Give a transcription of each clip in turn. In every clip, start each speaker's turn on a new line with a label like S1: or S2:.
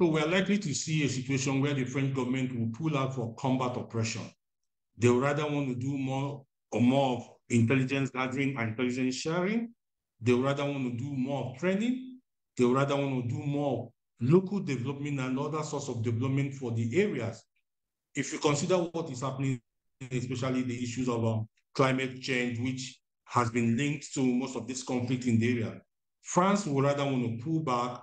S1: So we are likely to see a situation where the French government will pull out for combat oppression. They would rather want to do more of intelligence gathering and intelligence sharing. They would rather want to do more of training. They would rather want to do more local development and other sorts of development for the areas. If you consider what is happening, especially the issues of climate change, which has been linked to most of this conflict in the area, France would rather want to pull back,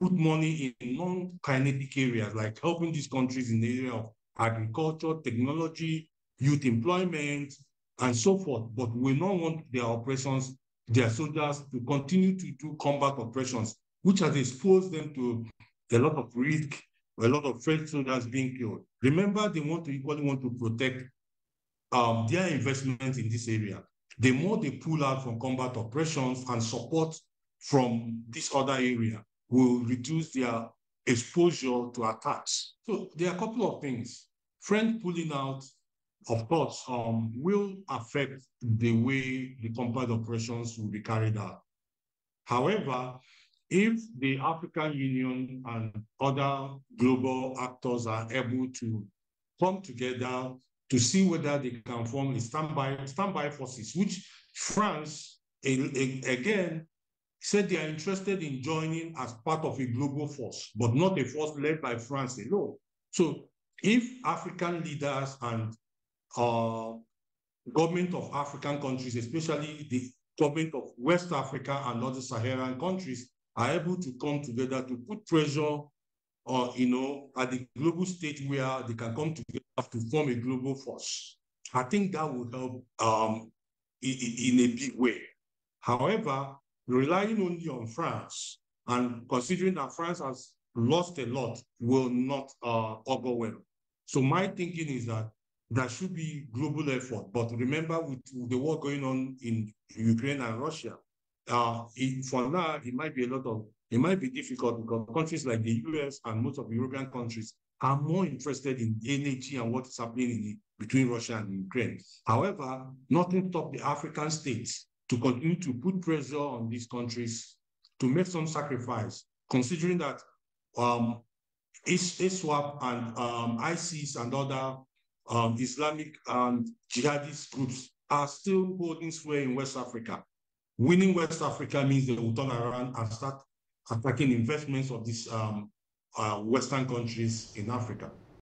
S1: put money in non-kinetic areas, like helping these countries in the area of agriculture, technology, youth employment, and so forth. But we don't want their operations, their soldiers, to continue to do combat operations, which has exposed them to a lot of risk, a lot of French soldiers being killed. Remember, they equally want to protect their investments in this area. The more they pull out from combat operations and support from this other area will reduce their exposure to attacks. So there are a couple of things. French pulling out, of course, will affect the way the combat operations will be carried out. However, if the African Union and other global actors are able to come together to see whether they can form a standby forces, which France, again, said they are interested in joining as part of a global force, but not a force led by France alone. So if African leaders and government of African countries, especially the government of West Africa and other Saharan countries, are able to come together to put pressure at the global stage where they can come together to form a global force, I think that will help in a big way. However, relying only on France and considering that France has lost a lot will not augur well. So my thinking is that there should be global effort. But remember, with the war going on in Ukraine and Russia, for now, it might be difficult because countries like the US and most of the European countries are more interested in energy and what is happening between Russia and Ukraine. However, nothing stops the African states to continue to put pressure on these countries to make some sacrifice, considering that ISWAP and ISIS and other Islamic and jihadist groups are still holding sway in West Africa. Winning West Africa means they will turn around and start attacking investments of these Western countries in Africa.